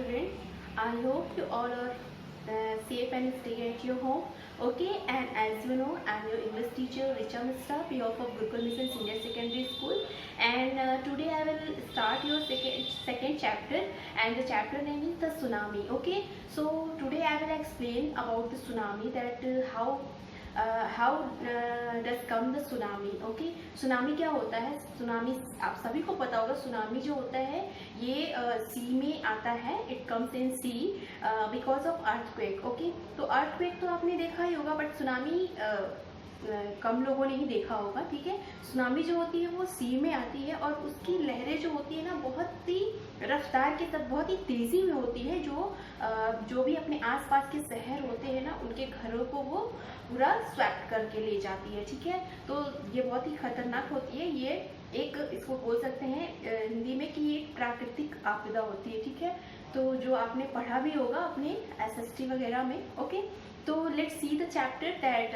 students. I hope you all are safe and stay at your home. Okay, and as you know, I'm your English teacher Richa Misra, PO of Gurukul Mission Senior Secondary School, and today I will start your second chapter, and the chapter name is the tsunami. Okay, so today I will explain about the tsunami, that how does come the tsunami. Okay, tsunami क्या होता है? Tsunami आप सभी को पता होगा. Tsunami जो होता है ये सी में आता है. It comes in sea because of earthquake. Okay, तो अर्थक्वेक तो आपने देखा ही होगा, बट सुनामी कम लोगों ने ही देखा होगा. ठीक है, सुनामी जो होती है वो सी में आती है और उसकी लहरें जो होती है ना, बहुत ही रफ्तार के साथ, बहुत ही तेज़ी में होती है. जो भी अपने आसपास के शहर होते हैं ना, उनके घरों को वो पूरा स्वैप्ट करके ले जाती है. ठीक है, तो ये बहुत ही खतरनाक होती है. ये एक, इसको बोल सकते हैं हिंदी में कि ये प्राकृतिक आपदा होती है. ठीक है, तो जो आपने पढ़ा भी होगा अपने एसएसटी वगैरह में. ओके, तो let's see the chapter that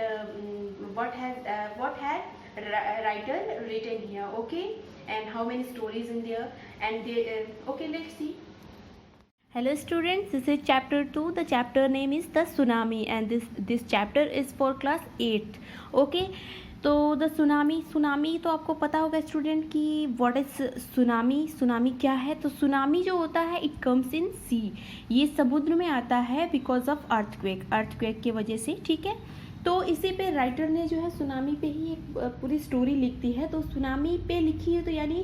what had writer written here. Okay, and how many stories in there, and they, okay, let's see. Hello students, this is chapter 2. The chapter name is the tsunami, and this chapter is for class 8. Okay, तो the tsunami तो आपको पता होगा student कि what is tsunami क्या है. तो tsunami जो होता है इट कम्स इन सी, ये समुद्र में आता है बिकॉज ऑफ अर्थक्वेक की वजह से. ठीक है, तो इसी पे राइटर ने जो है सुनामी पे ही एक पूरी स्टोरी लिखती है. तो सुनामी पे लिखी है, तो यानी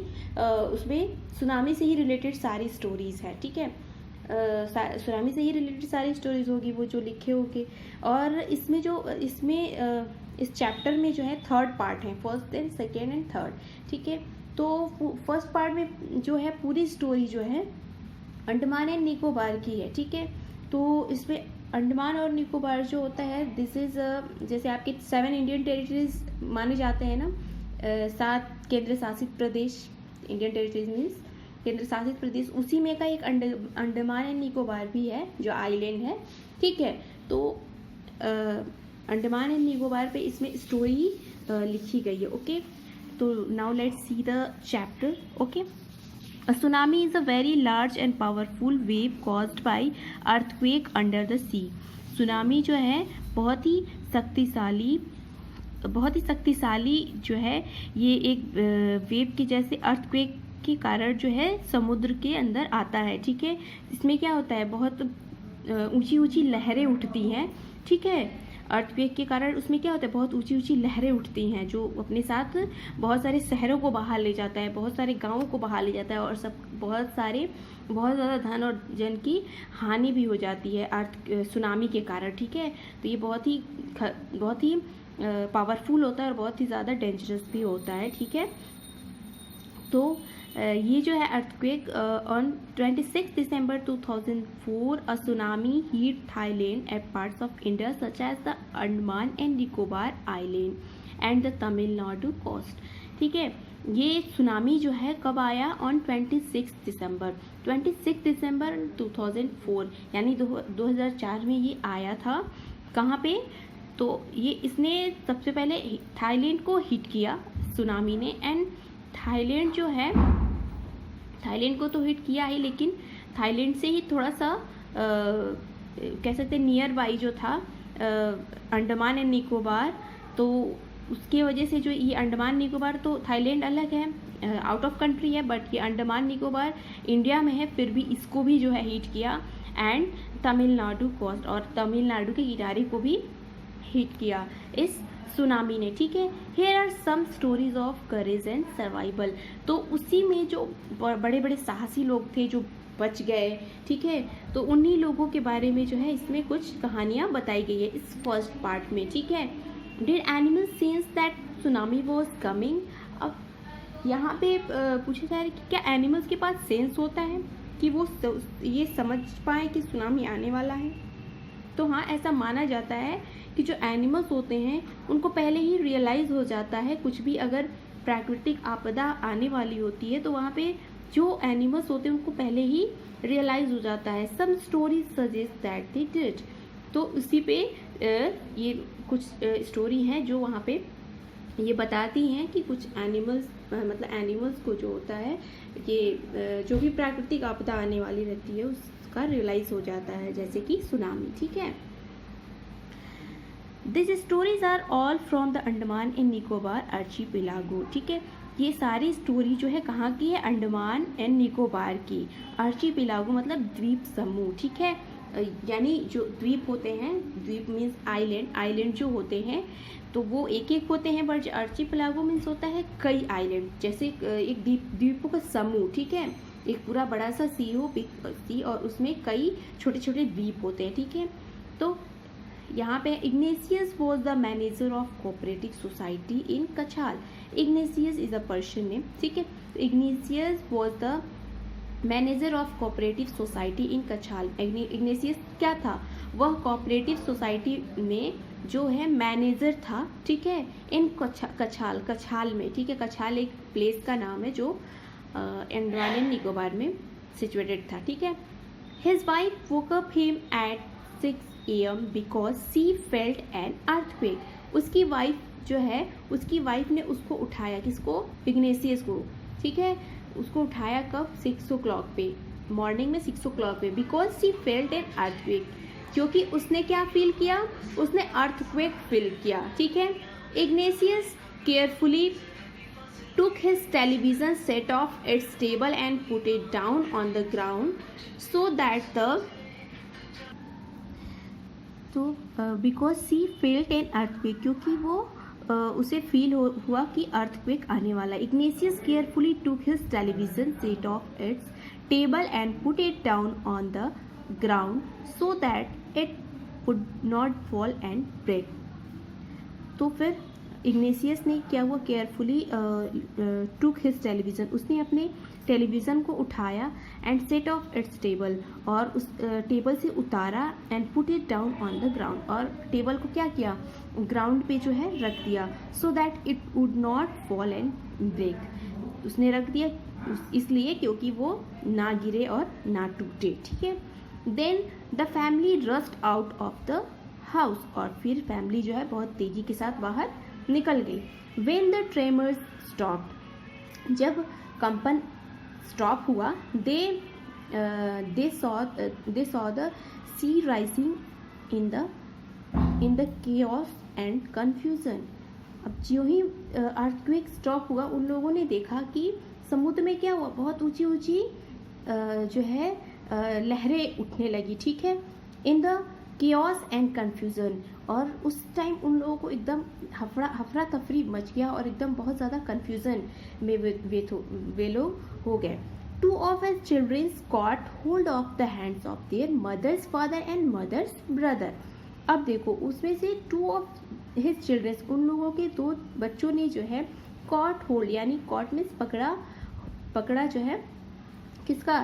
उसमें सुनामी से ही रिलेटेड सारी स्टोरीज है. ठीक है, सुनामी से ही रिलेटेड सारी स्टोरीज होगी वो जो लिखे होंगे. और इसमें इस चैप्टर में जो है थर्ड पार्ट है, first and second and third. ठीक है, तो फर्स्ट पार्ट में जो है पूरी स्टोरी जो है अंडमान एंड निकोबार की है. ठीक है, तो इसमें अंडमान और निकोबार जो होता है, दिस इज जैसे आपके 7 इंडियन टेरिटरीज माने जाते हैं ना, 7 केंद्र शासित प्रदेश. इंडियन टेरिटरीज मीन्स केंद्र शासित प्रदेश, उसी में का एक अंडमान एंड निकोबार भी है जो आइलैंड है. ठीक है, तो अंडमान एंड निकोबार पे इसमें स्टोरी लिखी गई है. ओके, तो now let's see the chapter. Okay, A tsunami is a very large and powerful wave caused by earthquake under the sea. Tsunami जो है बहुत ही शक्तिशाली जो है, ये एक वेव के जैसे अर्थक्वेक के कारण जो है समुद्र के अंदर आता है. ठीक है, इसमें क्या होता है, बहुत ऊंची लहरें उठती हैं. ठीक है, अर्थक्वेक के कारण उसमें क्या होता है, बहुत ऊंची लहरें उठती हैं जो अपने साथ बहुत सारे शहरों को बहा ले जाता है, बहुत सारे गांवों को बहा ले जाता है, और बहुत ज़्यादा धन और जन की हानि भी हो जाती है सुनामी के कारण. ठीक है, तो ये बहुत ही पावरफुल होता है और बहुत ही ज़्यादा डेंजरस भी होता है. ठीक है, तो ये जो है earthquake on 26 December 2004 a tsunami hit Thailand at parts of India such as the Andaman and Nicobar Island and the Tamil Nadu coast. ठीक है, ये सुनामी जो है कब आया, ऑन 26 December 2004, यानी 2004 में ये आया था. कहाँ पे, तो ये इसने सबसे पहले थाईलैंड को हिट किया सुनामी ने. एंड थाईलैंड को तो हिट किया ही, लेकिन थाईलैंड से ही थोड़ा सा कह सकते हैं नियर बाई जो था अंडमान एंड निकोबार, तो उसके वजह से जो ये अंडमान निकोबार, तो थाईलैंड अलग है, आउट ऑफ कंट्री है, बट ये अंडमान निकोबार इंडिया में है, फिर भी इसको भी जो है हिट किया. एंड तमिलनाडु कोस्ट और तमिलनाडु के किनारे को भी हिट किया इस सुनामी ने. ठीक है, here are some stories of courage and survival. तो उसी में जो बड़े बड़े साहसी लोग थे जो बच गए. ठीक है, तो उन्हीं लोगों के बारे में जो है इसमें कुछ कहानियाँ बताई गई है इस फर्स्ट पार्ट में. ठीक है, did animal sense that tsunami was coming. अब यहाँ पे पूछा जा रहा है कि क्या एनिमल्स के पास सेंस होता है कि वो ये समझ पाए कि सुनामी आने वाला है. तो हाँ, ऐसा माना जाता है कि जो एनिमल्स होते हैं उनको पहले ही रियलाइज़ हो जाता है, कुछ भी अगर प्राकृतिक आपदा आने वाली होती है तो वहाँ पे जो एनिमल्स होते हैं उनको पहले ही रियलाइज़ हो जाता है. Some stories suggest that they did. तो उसी पे ये कुछ स्टोरी हैं जो वहाँ पे ये बताती हैं कि कुछ एनिमल्स को जो होता है, ये जो भी प्राकृतिक आपदा आने वाली रहती है उसका रियलाइज हो जाता है, जैसे कि सुनामी। ठीक है, this stories are all from the Andaman and Nicobar archipelago. ठीक है, ये सारी स्टोरी जो है कहाँ की है, अंडमान एंड निकोबार की। आर्चीपेलागो मतलब द्वीप समूह। ठीक है, यानी जो द्वीप होते हैं, द्वीप मीन्स आइलैंड, आइलैंड जो होते हैं तो वो एक एक होते हैं, बट आर्चीपेलागो मीन्स होता है कई आइलैंड, जैसे एक द्वीपों का समूह। ठीक है, एक पूरा बड़ा सा सी हो, सी, और उसमें कई छोटे छोटे द्वीप होते हैं। ठीक है, तो यहाँ पे Ignatius was the manager of cooperative society in Kachal. Ignatius is a person name. ठीक है, Ignatius was the manager of cooperative society in Kachal. Ignatius क्या था, वह कोऑपरेटिव सोसाइटी में जो है मैनेजर था। ठीक है, इन कछाल, कछाल में। ठीक है, कछाल एक प्लेस का नाम है जो अंडमान एंड निकोबार में सिचुएटेड था। ठीक है, his wife woke up him at 6 AM because C felt an earthquake. उसकी वाइफ जो है, उसकी वाइफ ने उसको उठाया, किसको, इग्नेशियस को। ठीक है, उसको उठाया कब, 6 o'clock पे, मॉर्निंग में 6 o'clock पे, because C felt an earthquake, क्योंकि उसने क्या फील किया, उसने अर्थक्वेक फील किया। ठीक है, Ignatius carefully took his television set off its table and put it down on the ground so that the because she felt an earthquake, क्योंकि वो उसे फील हुआ कि अर्थक्वेक आने वाला। Ignatius carefully took his television set off its table and put it down on the ground so that it would not fall and break. तो फिर Ignatius ने क्या हुआ, केयरफुली टुक हिज टेलीविजन, उसने अपने टेलीविज़न को उठाया and set off its table, और उस टेबल से उतारा, and put it down on the ground, और टेबल को क्या किया, ग्राउंड पे जो है रख दिया, so that it would not fall and break. उसने रख दिया इसलिए क्योंकि वो ना गिरे और ना टूटे। ठीक है, then the family rushed out of the house, और फिर फैमिली जो है बहुत तेजी के साथ बाहर निकल गई। When the tremors stopped, जब कंपन स्टॉप हुआ, they saw the sea rising in the chaos and confusion। अब जो ही अर्थक्वेक स्टॉप हुआ, उन लोगों ने देखा कि समुद्र में क्या हुआ, बहुत ऊंची ऊंची जो है लहरें उठने लगी। ठीक है, in the chaos and confusion, और उस टाइम उन लोगों को एकदम हफरा तफरी मच गया और एकदम बहुत ज़्यादा कन्फ्यूज़न में वे लोग हो गए। 2 of his children caught hold of the hands of their mother's father and mother's brother। अब देखो, उसमें से 2 of his children, उन लोगों के 2 बच्चों ने जो है caught hold, यानी caught मीन्स पकड़ा जो है किसका,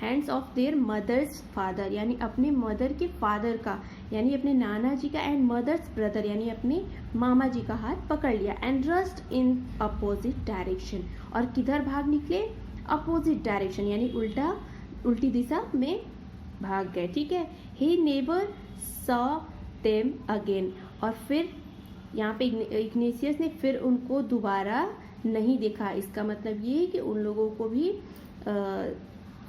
hands of their mother's father, यानी अपने मदर के फादर का, यानी अपने नाना जी का, एंड मदर्स ब्रदर, यानी अपने मामा जी का हाथ पकड़ लिया, and rust in opposite direction, और किधर भाग निकले, अपोजिट डायरेक्शन, यानी उल्टी दिशा में भाग गए। ठीक है, he never saw them again, और फिर यहाँ पे इग्नेशियस ने फिर उनको दोबारा नहीं देखा। इसका मतलब ये है कि उन लोगों को भी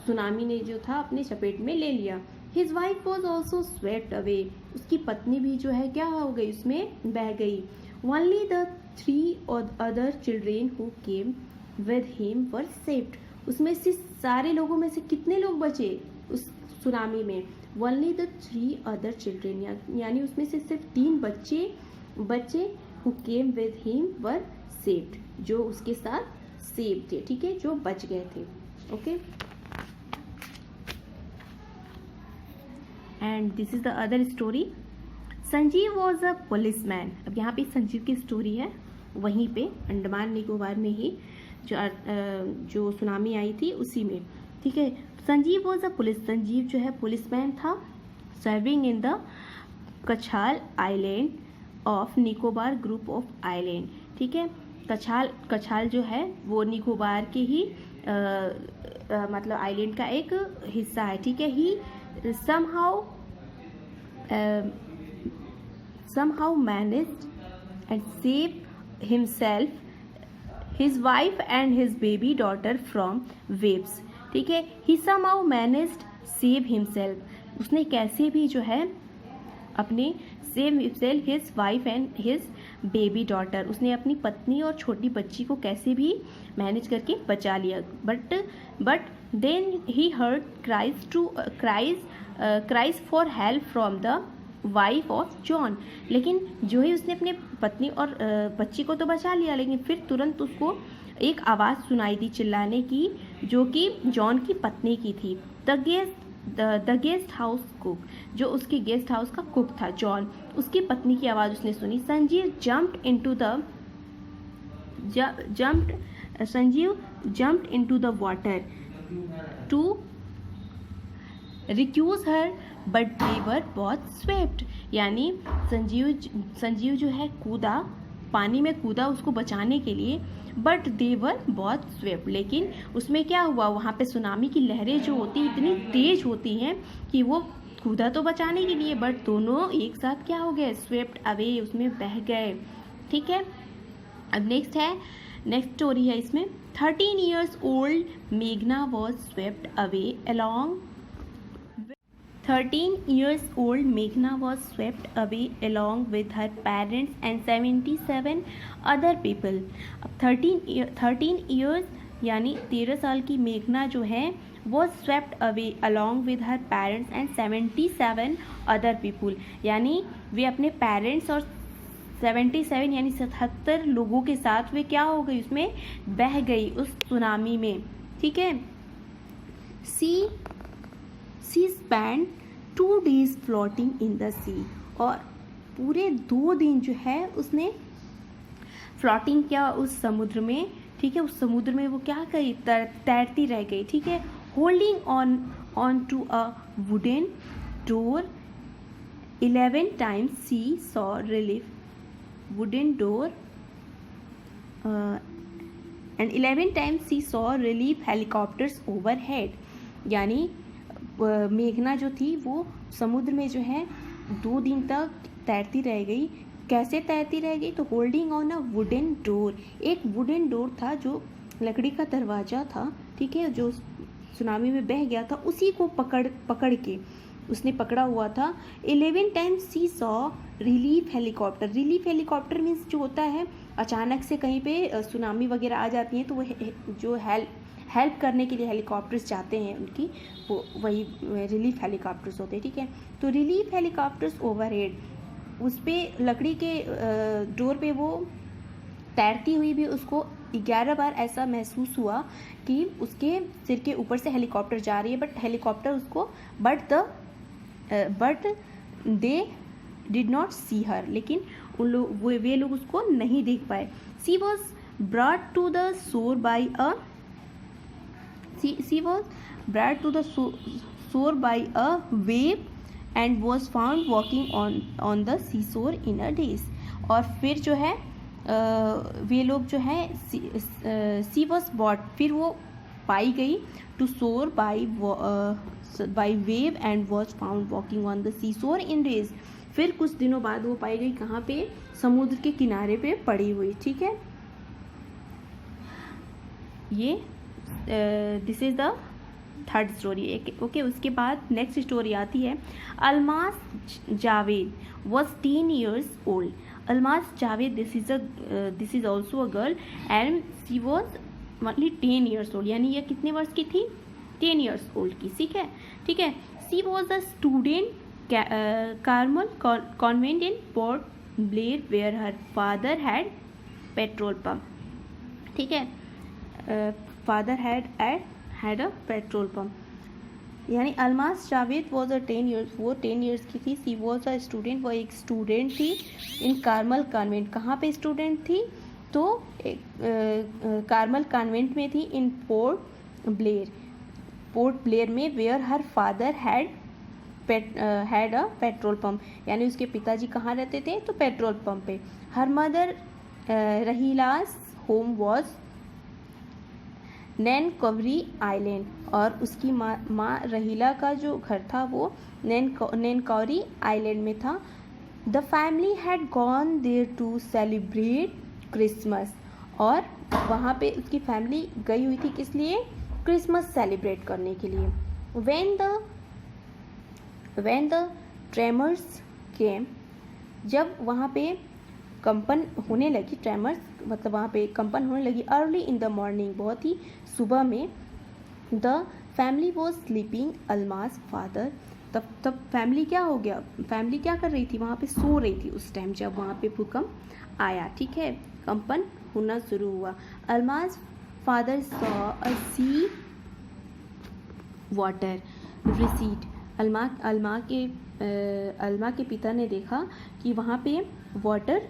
सुनामी ने जो था अपने चपेट में ले लिया। His wife was also swept away, उसकी पत्नी भी जो है क्या हो गई, उसमें बह गई। Only the 3 other children who came with him were saved, उसमें से सारे लोगों में से कितने लोग बचे उस सुनामी में, ओनली द 3 अदर चिल्ड्रेन, यानी उसमें से सिर्फ 3 बच्चे who came with him were saved, जो उसके साथ सेव थे। ठीक है, जो बच गए थे। Okay, and this is the other story. Sanjeev was a policeman. अब यहाँ पे संजीव की स्टोरी है, वहीं पे अंडमान निकोबार में ही जो सुनामी आई थी उसी में। ठीक है, संजीव वॉज अ संजीव जो है पुलिसमैन था, serving in the Kachal island of Nicobar group of island. ठीक है, कछाल जो है वो निकोबार के ही मतलब आइलैंड का एक हिस्सा है। ठीक है, ही somehow managed and saved himself, his wife and his baby daughter from waves। ठीक है, he somehow managed, save himself, उसने कैसे भी जो है अपने save himself, his wife and his baby daughter, उसने अपनी पत्नी और छोटी बच्ची को कैसे भी मैनेज करके बचा लिया. But then he heard cries for help from the wife of John. लेकिन जो ही उसने अपने पत्नी और बच्ची को तो बचा लिया, लेकिन फिर तुरंत उसको एक आवाज़ सुनाई दी चिल्लाने की, जो कि जॉन की पत्नी की थी. द गेस्ट हाउस कुक, जो उसके गेस्ट हाउस का कुक था जॉन, उसकी पत्नी की आवाज़ उसने सुनी. Sanjeev jumped into the water to recuse her, but they were both swept. यानी संजीव जो है कूदा, पानी में कूदा उसको बचाने के लिए, बट देवर बहुत स्वेप्ट. लेकिन उसमें क्या हुआ, वहाँ पे सुनामी की लहरें जो होती इतनी तेज होती हैं कि वो कूदा तो बचाने के लिए, बट दोनों एक साथ क्या हो गए, स्वेप्ट अवे, उसमें बह गए. ठीक है. अब नेक्स्ट स्टोरी है इसमें. 13 years old मेघना was swept away along 13 years old Meghna was swept away along with her parents and 77 other people. अब 13 years यानी 13 साल की मेघना जो है वो swept away along with her parents and 77 other people, यानी वे अपने पेरेंट्स और 77 यानी 77 लोगों के साथ वे क्या हो गई, उसमें बह गई उस सुनामी में. ठीक है. She spent 2 days floating in the sea, और पूरे 2 दिन जो है उसने फ्लोटिंग किया उस समुद्र में. ठीक है. उस समुद्र में वो क्या करी, तैरती रह गई. ठीक है. Holding on to a wooden door 11 times she saw relief. Wooden door and 11 times she saw relief helicopters overhead. यानी मेघना जो थी वो समुद्र में जो है 2 दिन तक तैरती रह गई. कैसे तैरती रह गई, तो holding on a wooden door, एक वुडन डोर था जो लकड़ी का दरवाज़ा था. ठीक है. जो सुनामी में बह गया था उसी को पकड़ के उसने पकड़ा हुआ था. 11 times she saw relief helicopter. Relief helicopter means जो होता है अचानक से कहीं पे सुनामी वगैरह आ जाती है तो वो जो हेल्प करने के लिए हेलीकॉप्टर्स जाते हैं उनकी, वो वही रिलीफ हेलीकॉप्टर्स होते हैं. ठीक है. तो रिलीफ हेलीकॉप्टर्स ओवरहेड, उस पर लकड़ी के डोर पे वो तैरती हुई भी उसको 11 बार ऐसा महसूस हुआ कि उसके सिर के ऊपर से हेलीकॉप्टर जा रही है, बट हेलीकॉप्टर उसको but they did not see her, लेकिन वे लोग उसको नहीं देख पाए. She was brought to the shore by a wave and was found walking on the seashore in a daze. और फिर जो है वे लोग जो है सी वॉज बॉट, फिर वो पाई गई टू शोर by wave and was found walking on the seashore in days. फिर कुछ दिनों बाद वो पाई गई कहाँ पे, समुद्र के किनारे पे पड़ी हुई. ठीक है. ये this is the third story. Okay. उसके बाद नेक्स्ट स्टोरी आती है. Almas Javed was 10 years old. Almas Javed, this is also a girl and she was only 10 years old. यानी ये कितने वर्ष की थी, 10 years old की. ठीक है. ठीक है. She was a student Carmel convent in Port Blair where her father had petrol pump. ठीक है. Father had a petrol pump. यानी Almas Javed was a 10 years, वो 10 years की थी. सी वॉज अ स्टूडेंट, वो एक स्टूडेंट थी. इन कार्मल कॉन्वेंट, कहाँ पे स्टूडेंट थी, तो कार्मल कॉन्वेंट में थी. इन पोर्ट ब्लेयर में where her father had a petrol pump, यानी उसके पिताजी कहाँ रहते थे, तो पेट्रोल पंप पे. हर मदर रहीलास होम वॉज नैनकवरी आइलैंड, और उसकी माँ रहीला का जो घर था वो नैनकवरी आइलैंड में था. The family had gone there to celebrate Christmas, और वहाँ पे उसकी फैमिली गई हुई थी किस लिए, क्रिसमस सेलिब्रेट करने के लिए. When the when the tremors came, जब वहाँ पे कंपन होने लगी, ट्रेमर्स मतलब वहाँ पे कंपन होने लगी, अर्ली इन द मॉर्निंग, बहुत ही सुबह में, the family was sleeping, Almas father, तब फैमिली क्या हो गया, फैमिली क्या कर रही थी, वहाँ पे सो रही थी उस टाइम जब वहाँ पे भूकंप आया, ठीक है, कंपन होना शुरू हुआ। Alma's father saw a sea water recede, Alma के पिता ने देखा कि वहाँ पे वाटर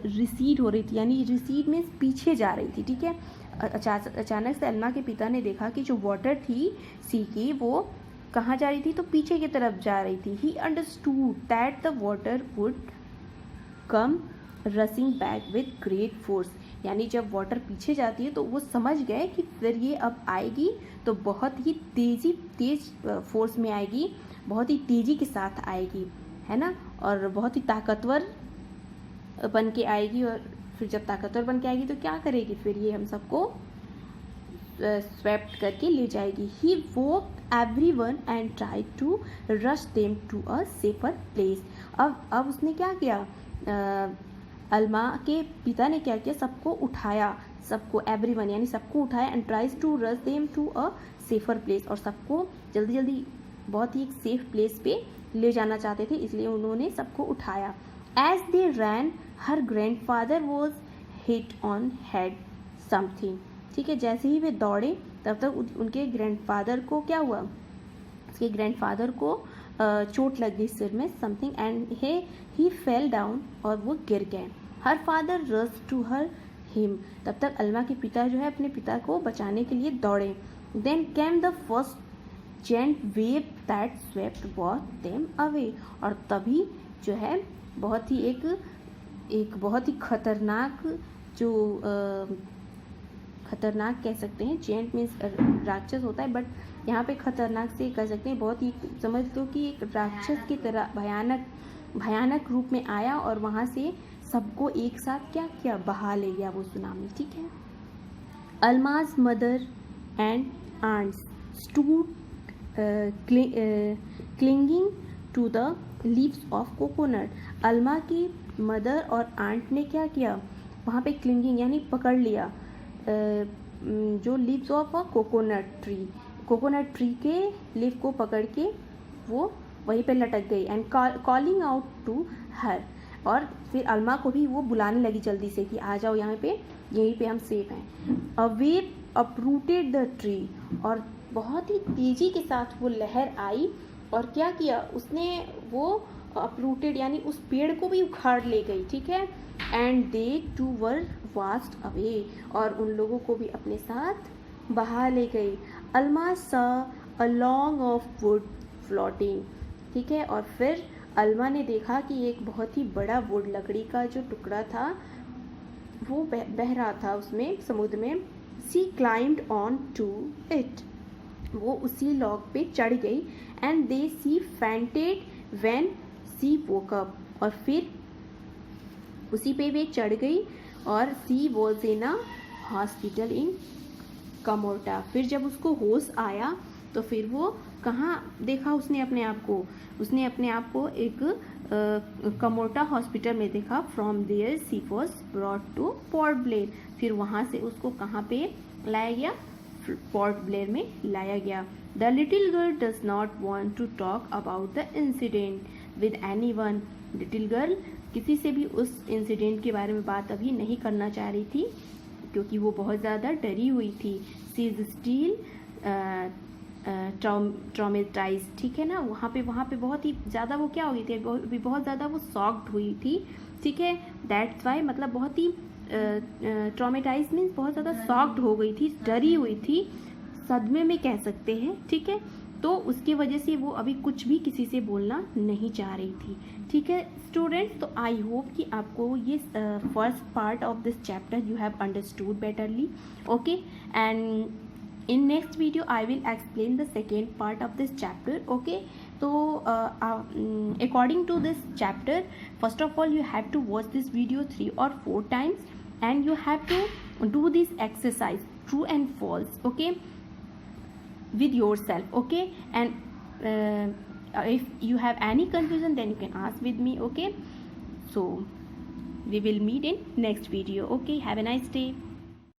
रिसीड हो रही थी, यानी रिसीड में पीछे जा रही थी, ठीक है। अचानक से अल्मा के पिता ने देखा कि जो वाटर थी सी की, वो कहाँ जा रही थी, तो पीछे की तरफ जा रही थी। He understood that the water would come रसिंग back with great force, यानी जब वाटर पीछे जाती है तो वो समझ गए कि फिर ये अब आएगी तो बहुत ही तेज फोर्स में आएगी, बहुत ही तेज़ी के साथ आएगी, है ना, और बहुत ही ताकतवर बन के आएगी। और फिर जब ताकतवर बन के आएगी तो क्या करेगी, फिर ये हम सबको स्वेप्ट करके ले जाएगी। He woke everyone and try to rush them to a safer place. अब उसने क्या किया, अल्मा के पिता ने क्या किया, सबको उठाया, सबको, एवरीवन यानी सबको उठाया, and tries to rush them to a safer place, और सबको जल्दी जल्दी बहुत ही एक सेफ प्लेस पे ले जाना चाहते थे, इसलिए उन्होंने सबको उठाया। As they ran her grandfather was hit on head something, ठीक है, जैसे ही वे दौड़े तब तक उनके ग्रैंडफादर को क्या हुआ, उसके ग्रैंडफादर को चोट लग गई सिर में, something, and he fell down, और वो गिर गए। Her father rush to her him, तब तक अल्मा के पिता जो है अपने पिता को बचाने के लिए दौड़े। Then came the first giant wave that swept both them away, और तभी जो है बहुत ही एक बहुत ही खतरनाक, जो खतरनाक कह सकते हैं, जेंट मीन्स राक्षस होता है, बट यहाँ पे खतरनाक से कह सकते हैं, बहुत ही समझ लो कि एक राक्षस की तरह भयानक रूप में आया, और वहाँ से सबको एक साथ क्या किया, बहा ले गया वो सुनामी, ठीक है। Alma's mother and aunts stood clinging to the leaves of coconut. Alma की मदर और आंट ने क्या किया, वहाँ पे क्लिंगिंग यानी पकड़ लिया, जो leaves of a coconut tree के लीफ को पकड़ के वो वहीं पे लटक गई। And calling out to her, और फिर अल्मा को भी वो बुलाने लगी जल्दी से कि आ जाओ यहाँ पे, यहीं पे हम सेफ हैं। A wave uprooted the tree, और बहुत ही तेजी के साथ वो लहर आई, और क्या किया उसने, वो अपरूटेड यानी उस पेड़ को भी उखाड़ ले गई, ठीक है। And they two were washed away, और उन लोगों को भी अपने साथ बहा ले गई। अल्मा सा a long off would floating, ठीक है, और फिर अल्मा ने देखा कि एक बहुत ही बड़ा वुड, लकड़ी का जो टुकड़ा था वो बह रहा था उसमें, समुद्र में। She climbed on to it, वो उसी लॉग पे चढ़ गई। And they she fainted when she woke up, और फिर उसी पे वे चढ़ गई, और सी was in a hospital in कमोटा। फिर जब उसको होश आया तो फिर वो कहाँ देखा उसने अपने आप को एक कमोटा हॉस्पिटल में देखा। From there she was brought to Port Blair, फिर वहाँ से उसको कहाँ पे लाया गया, पोर्ट ब्लेयर में लाया गया। The little girl does not want to talk about the incident with any one, little girl किसी से भी उस इंसिडेंट के बारे में बात अभी नहीं करना चाह रही थी, क्योंकि वो बहुत ज़्यादा डरी हुई थी। सी इज स्टिल ट्रॉमेटाइज, ठीक है ना, वहाँ पे बहुत ही ज़्यादा वो क्या हो गई थी, बहुत ज़्यादा वो शॉक्ड हुई थी, ठीक है। दैट्स वाई मतलब बहुत ही ट्रॉमेटाइज मीन्स बहुत ज़्यादा शॉक्ड हो गई थी, डरी हुई थी, सदमे में कह सकते हैं, ठीक है। तो उसकी वजह से वो अभी कुछ भी किसी से बोलना नहीं चाह रही थी, ठीक है स्टूडेंट्स। तो आई होप कि आपको ये first part of this chapter you have understood betterly, okay. And in next video I will explain the second part of this chapter, okay. So according to this chapter, first of all you have to watch this video 3 or 4 times, and you have to do this exercise true and false, okay, with yourself, okay. And if you have any confusion, then you can ask with me. Okay, so we will meet in next video. Okay, have a nice day.